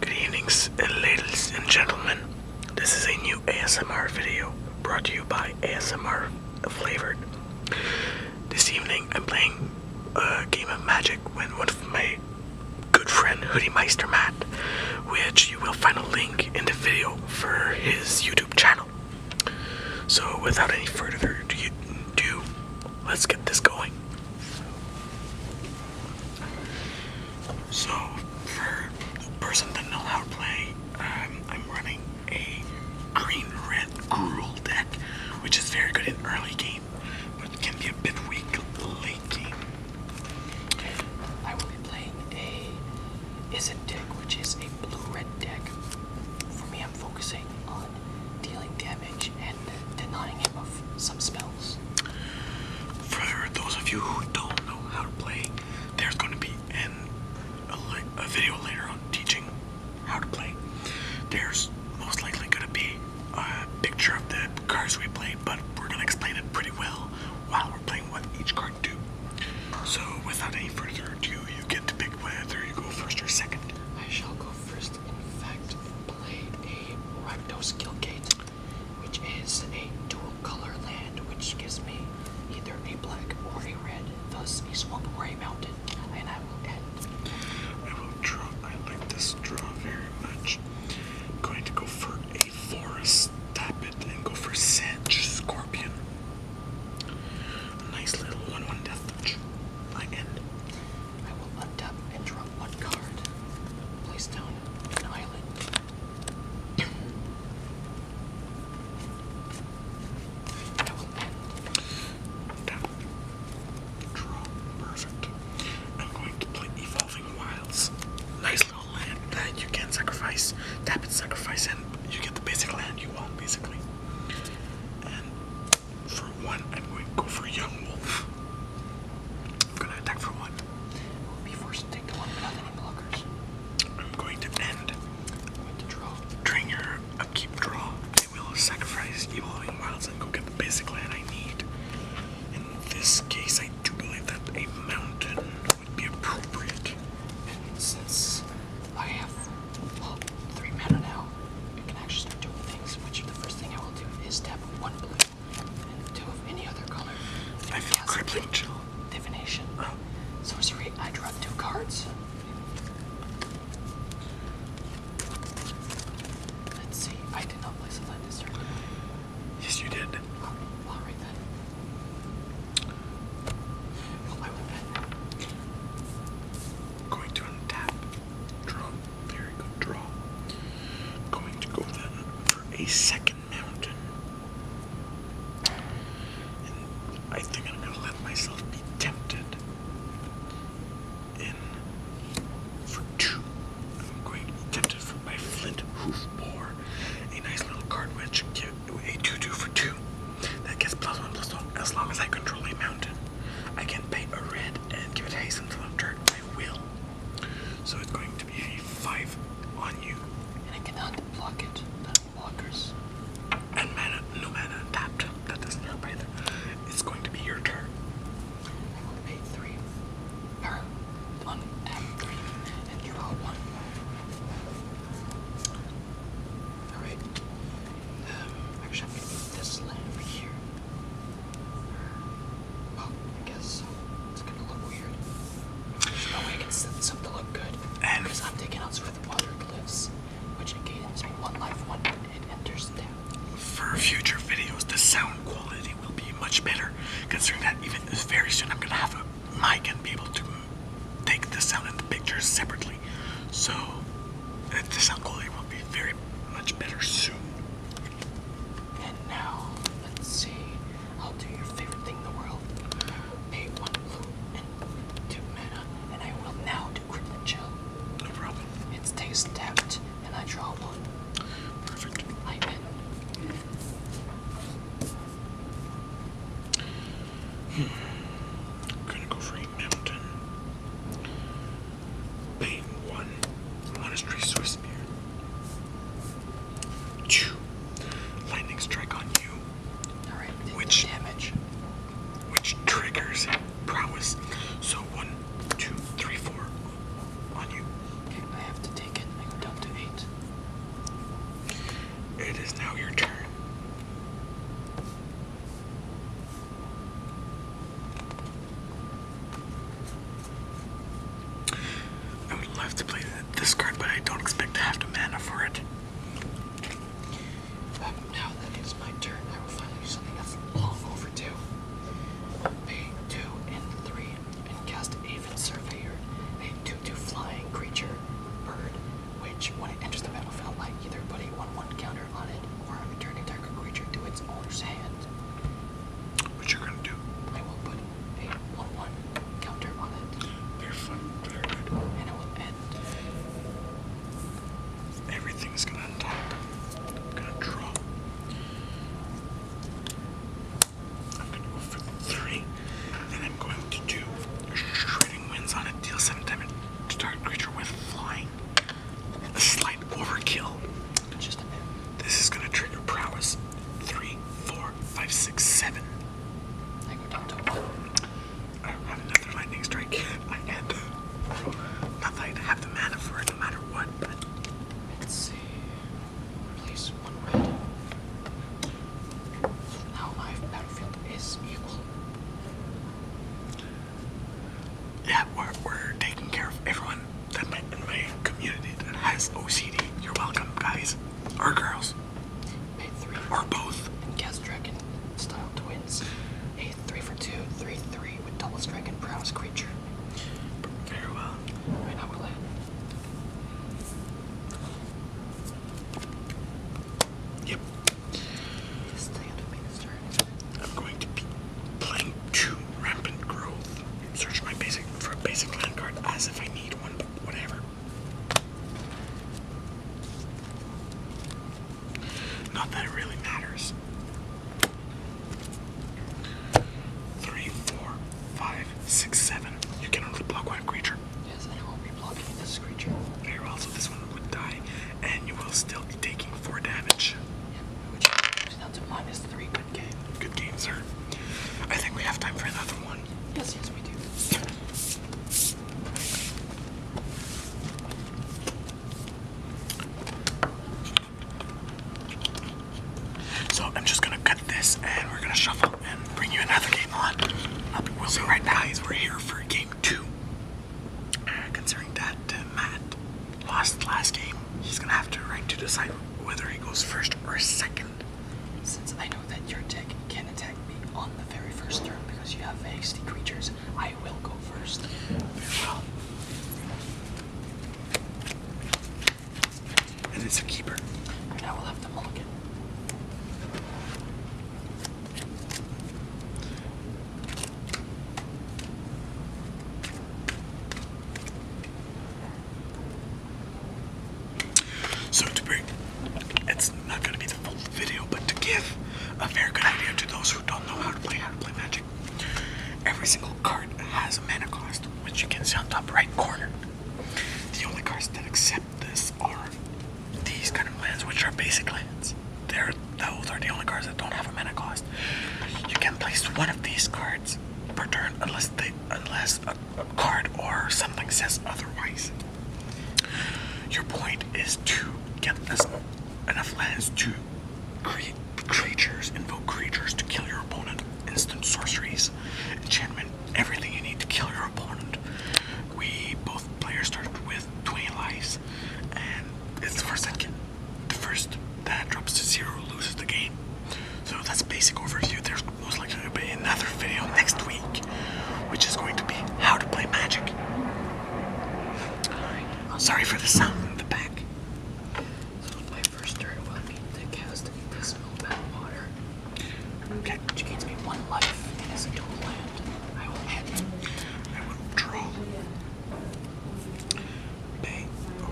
Good evenings, ladies and gentlemen. This is a new ASMR video brought to you by ASMR Flavored. This evening, I'm playing a game of Magic with one of my good friend Hoodie Meister, which you will find a link in the video for his YouTube channel. So, without any further ado, let's get this going. So, for the person that knows how to play, I'm running a green-red Gruel deck, which is very good in early game, but can be a bit weak late game. I will be playing a Izzet deck, which is a blue-red deck. For me, I'm focusing on dealing damage and denying him of some spells. For those of you who don't know how to play, there's going to be a video later on teaching how to play. There's most likely going to be a picture of the cards we play, but we're going to explain it pretty well while we're playing what each card do. So without any further ado, you get to pick whether you go first or second. I shall go first. In fact, play a Rakdos Guildgate, which is a dual color land, which gives me either a black or a red, thus a swamp or a mountain, and I will end. I will draw. I like this draw very much. I'm going to go for a forest, tap it, and go for Sedge Scorpion. A nice little 1/1 death touch. I end. I will untap and draw one card. Place down an island. I will end. Tap. Draw. Perfect. I'm going to play Evolving Wilds. Nice little land that you can sacrifice. Tap it, sacrifice, and you get the basic land you want, basically. And for one, I'm going to go for Young Wolf. I'm going to attack for one. I will be forced to take the one without any blockers. I'm going to end. I'm going to draw. During your upkeep draw, I will sacrifice Evolving Wilds and go get the basic land I need. In this case, I do believe that a mountain would be appropriate. And since I have, 3 mana now, I can actually start doing things, which the first thing I will do is tap 1 blue and 2 of any other color. I feel Cast crippling chill. Divination. Oh. Sorcery, I draw 2 cards. Let's see, I did not place a land this turn. Yes, you did. Alright then. Well, I will then. Going to untap. Draw. Very good draw. Going to go then for a second mountain. And I think I'm going to let myself be tempted in for 2. I'm going to be tempted by Flint Hoofboar. A nice little card which gives a 2/2 for 2. That gets +1/+1 as long as I control a mountain. I can pay a red and give it haste until I'm turn. I will. So it's going to be a 5 on you. And I cannot block it. None blockers. And mana, no mana tapped. That doesn't help either. It's going to be your turn. I will pay 3. Or, untap 3 and draw 1. Alright. Actually, I'm going to move this land over here. Well, I guess so. It's going to look weird. There's no way I can set this up to look good. And Because I'm taking out Swift Water Glyphs, which gains me 1 life when it enters down. for future videos, the sound quality will be much better, considering that even very soon I'm going to have a mic and be able to take the sound and the pictures separately. So the sound quality will be very much better soon. And now, let's see. I'll do your favorite thing in the world. Pay 1 blue and 2 mana, and I will now do Crippling Chill. No problem. It stays tapped, and I draw 1. Perfect. I end. I'm gonna go for a mountain. Pay 1 Monastery Swiss Spear. 2 Lightning Strike on you, Alright, Which- damage? which triggers prowess. So 1, 2, 3, 4 on you. Okay, I have to take it. I go down to 8. It is now your turn. I would love to play this card, but I don't expect to have the mana for it. Now that it's my turn, I will finally do something that's long overdue. Pay 2 and 3 and cast Aven Surveyor, a 2/2 flying creature bird, which when it enters the battlefield, I either put a 1/1 counter on it or I return a target creature to its owner's hand. What you're gonna do? I will put a 1/1 counter on it. Very fun, very good. And it will end. Everything's gonna untap. I'm gonna draw. I'm gonna go for 3. Then I'm going to do Shredding Winds on it. Deal 7 damage to target creature with flying. A slight overkill. Just a bit. This is gonna trigger prowess. 3, 4, 5, 6, 7. I go down to 1. I don't have another lightning strike. I can't. Not that I'd have the mana for it no matter what, but Let's see. Place 1 red. So now my battlefield is equal. yeah, we're taking care of everyone that in my community that has OCD. You're welcome, guys. Or girls. Pay 3. Or both. And cast Dragon style twins. A 3 for 2, 3/3 with double strike and prowess creature. Very well. Right now we'll end. Yep. Stay under Meister. I'm going to be playing 2 Rampant Growth. Search my basic for a basic land card as if I need one, but whatever. Not that it really matters. 3, 4, 5, 6, 7. You can only block 1 creature. Yes, and I won't be blocking this creature. Very well, so this one would die, and you will still be taking 4 damage. Yep, which is down to -3. Good game. Good game, sir. I think we have time for another one. Yes, we do. So I'm just gonna cut this, and we're gonna shuffle and bring you another game on. We'll see right now, guys. We're here for game 2. Considering that Matt lost last game, he's gonna have to decide whether he goes first or second. Since I know that your deck can attack me on the very first turn because you have hasty creatures, I will go first. Very well. And it's a keeper. And I will have to mulligan. So to bring, it's not going to be the full video, but to give a very good idea to those who don't know how to play Magic, every single card has a mana cost, which you can see on top right corner. The only cards that accept this are these kind of lands, which are basic lands. Those are the only cards that don't have a mana cost. You can place one of these cards per turn unless a card or something says otherwise. Your point is to get enough lands to create creatures, invoke creatures to kill your opponent, instant sorceries, enchantment, everything you need to kill your opponent. Both players started with 20 lives, and it's the first that drops to 0 loses the game. So that's a basic overview. There's most likely going to be another video next week, which is going to be how to play Magic. Sorry for the sound in the back. So my first turn will be to cast Dismal Water. Okay. Which gains me 1 life and is a dual land. I will end. I will draw. Pay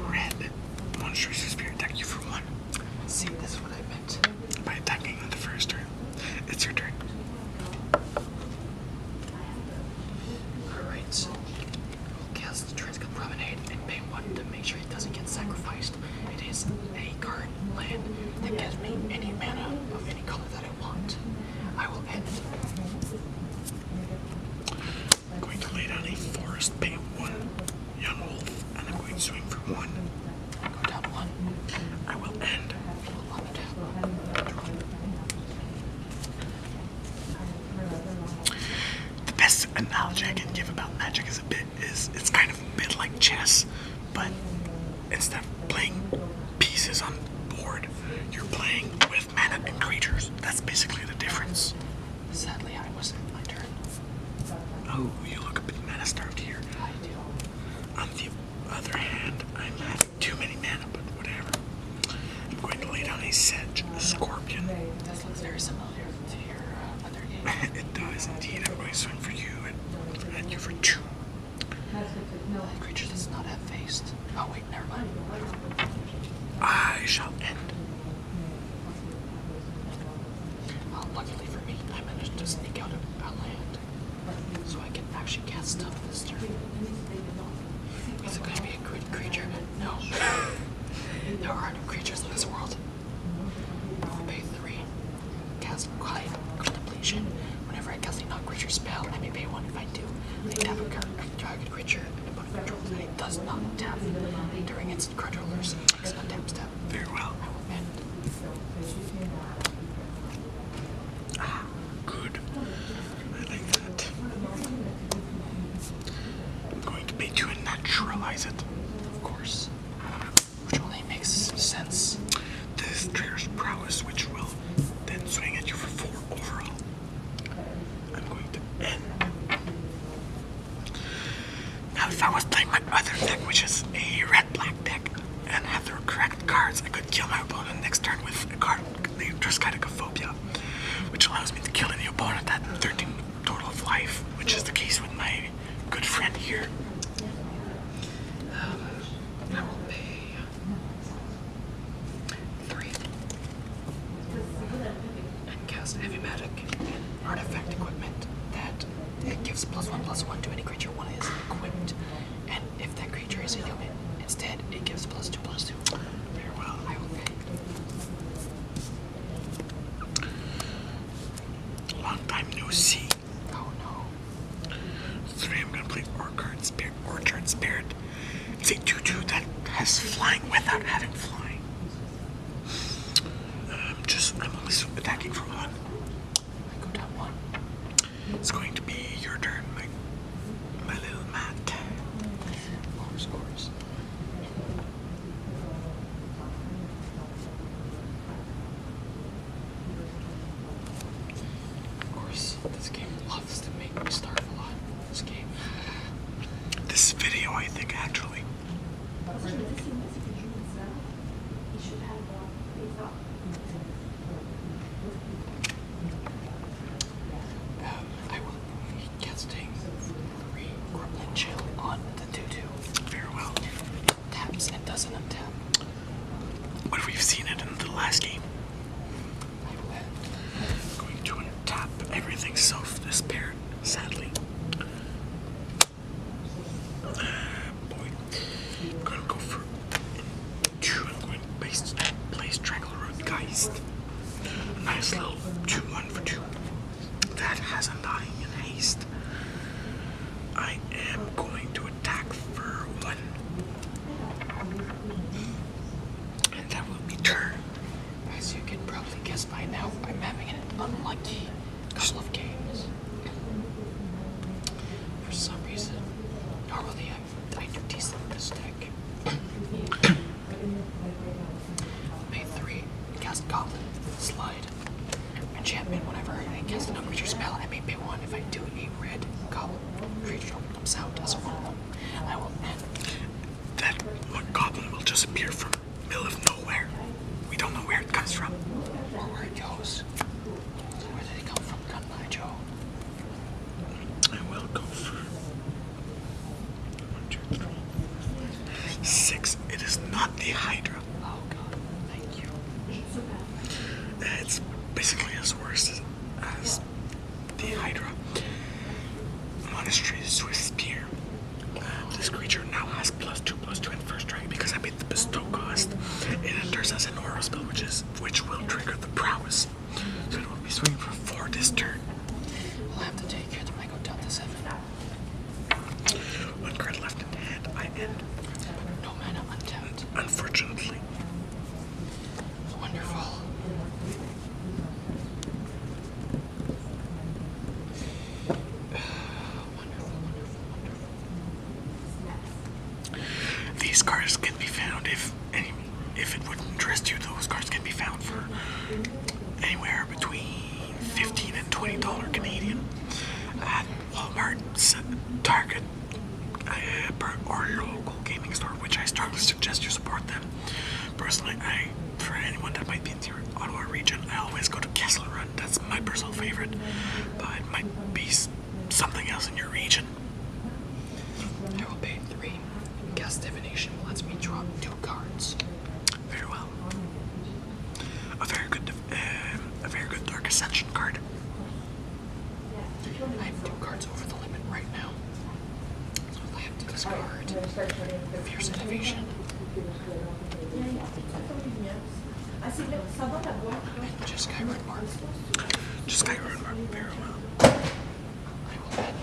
red. Monstrous Spirit attack you for 1. See, this is what I meant. By attacking on the first turn. It's your turn. Alright, so we'll cast Transcon Promenade and pay 1 to make sure it doesn't get sacrificed. It is a card land that gives me any mana of any color that I want. I will end. I'm going to lay down a forest, pay 1 young wolf, and I'm going to swing for 1. Go down 1. I will end. On the tap. I can give about Magic is it's kind of a bit like chess, but instead of playing pieces on board, you're playing with mana and creatures. That's basically the difference. Sadly, I wasn't my turn. Oh, you look a bit mana starved here. I do. On the other hand, I'm having too many mana, but whatever. I'm going to lay down a Sedge Scorpion. This looks very similar to your other game. It does indeed. I'm going to swing for you and you for 2. A creature does not have faced. Oh wait, never mind. I shall end. Luckily for me, I managed to sneak out a land, so I can actually cast stuff this turn. Is it going to be a good creature? No. There are no creatures in this world. I pay 3. Cast Quiet Contemplation. Whenever I cast a non-creature spell, I may pay 1. If I do, I tap a target creature and put controls, and it does not tap during its controller's next untap step. Very well. I will end. Good. I like that. I'm going to pay 2 and naturalize it. Of course. Which only makes sense. This triggers prowess, which will then swing at you for 4 overall. I'm going to end. Now, if I was playing my other deck, which is a red-black deck, and have the correct cards, I could kill my opponent next turn with a card named Triskaidekaphobia, which allows me to kill any opponent at 13 total of life, which is the case with my good friend here. I will pay 3 and cast Heavy Magic Artifact Equipment that it gives +1/+1 to any creature one is equipped, and if that creature is a human, instead it gives +2/+2. Very well. I will pay. Long time no see. Oh no. 3, I'm gonna play Orchard Spirit. It's a 2/2 that has flying without having flying. I'm only attacking for 1. I go down 1. It's going to be your turn, my little Matt. Of course. Of course, this game loves to make me starve a lot. This game. This video, I think, actually. I will be casting 3 Grumbling Chill on the 2/2. Very well. It taps and doesn't untap. But we've seen it in the last game. I will end. Going to untap everything self-despaired, sadly. Boy. I'm gonna go for 2. I'm going to play Strangleroot Geist. A nice little 2/1 for 2. That has Undying and haste. I am going to attack for 1. And that will be turn. As you can probably guess by now, I'm having an unlucky couple of games. For some reason, normally I do decent with this deck. Pay 3, cast Goblin, slide. Enchantment, whenever I cast a non-creature spell, I may pay 1. If I do a red Goblin creature comes out as a 1/1, I will end. That goblin will just appear from middle of nowhere. We don't know where it comes from. Or where it goes. Where did it come from, Gunpowder Joe? I will go for 1, 2, 3, 6. It is not the Hydra. Oh god, thank you. It's basically as worse as the Hydra. Monastery Swift Spear. This creature now has +2/+2 in first strike because I paid the bestow cost. It enters as an aura spell, which will trigger the prowess. So it will be swinging for 4 this turn. I'll have to take it when I go down to 7. 1 card left in hand. I end. No mana untapped. Unfortunately. Wonderful. Wonderful. found, if it would interest you, those cards can be found for anywhere between $15 and $20 Canadian at Walmart, Target, or your local gaming store, which I strongly suggest you support them. Personally, for anyone that might be in your Ottawa region, I always go to Kessel Run. That's my personal favorite, but it might be something else in your region. I will pay 3. Guess divination lets me drop 2 cards. Very well. A very good Dark Ascension card. I have 2 cards over the limit right now. So I have to discard Fierce Innovation. And just Skyward Mark. Just Skyward Mark. Very well. I will end.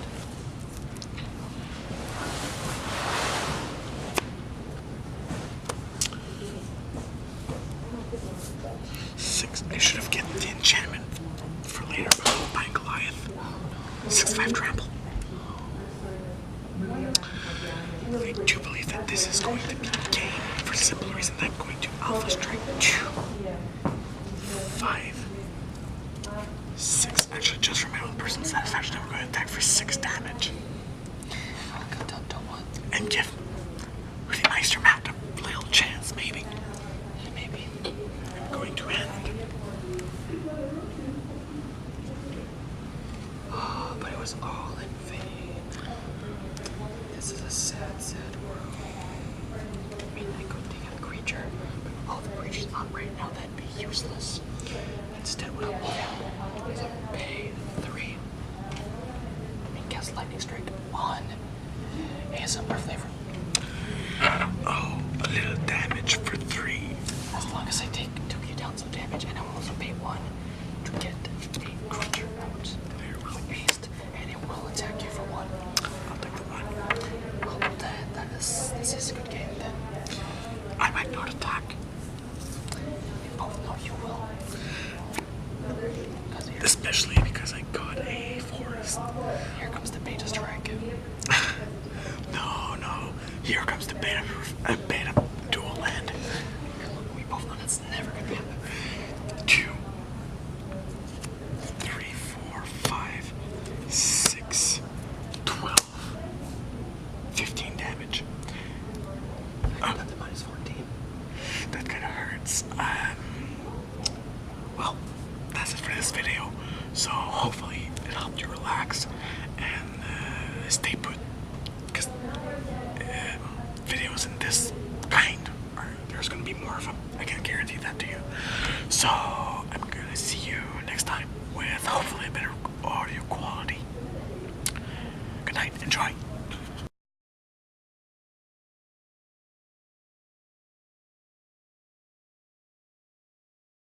I should have gotten the enchantment for later, but I'm buying Goliath. 6/5 trample. I do believe that this is going to be game for the simple reason that I'm going to Alpha Strike 2, 5, 6. Actually, just for my own personal satisfaction, I'm going to attack for 6 damage. And give the Meister map a little chance, maybe. Maybe. I'm going to end. Oh, but it was all in vain. This is a sad, sad world. I mean, I could take a creature, but all the creatures on right now, that'd be useless. Instead, what I'll do is I'll pay 3. I mean, cast Lightning Strike 1. ASMR flavor. Oh, a little damage for 3. As long as I took you down some damage, and I will also pay 1 to get a creature out. Very well. With haste, and it will attack you for 1. I'll take the 1. Oh, this is a good game then. I might not attack. Oh no, you will. Especially because I got a forest. Here comes the beta strike. No. Here comes the beta dual land. We both know that's never gonna happen. 2, 3, 4, 5, 6, 12, 15 damage. That's a minus 14. That kind of hurts. Well, that's it for this video. So hopefully it helped you relax and stay put. Because videos in this kind, there's going to be more of them. I can guarantee that to you. So I'm going to see you next time with hopefully a better audio quality. Good night. Enjoy.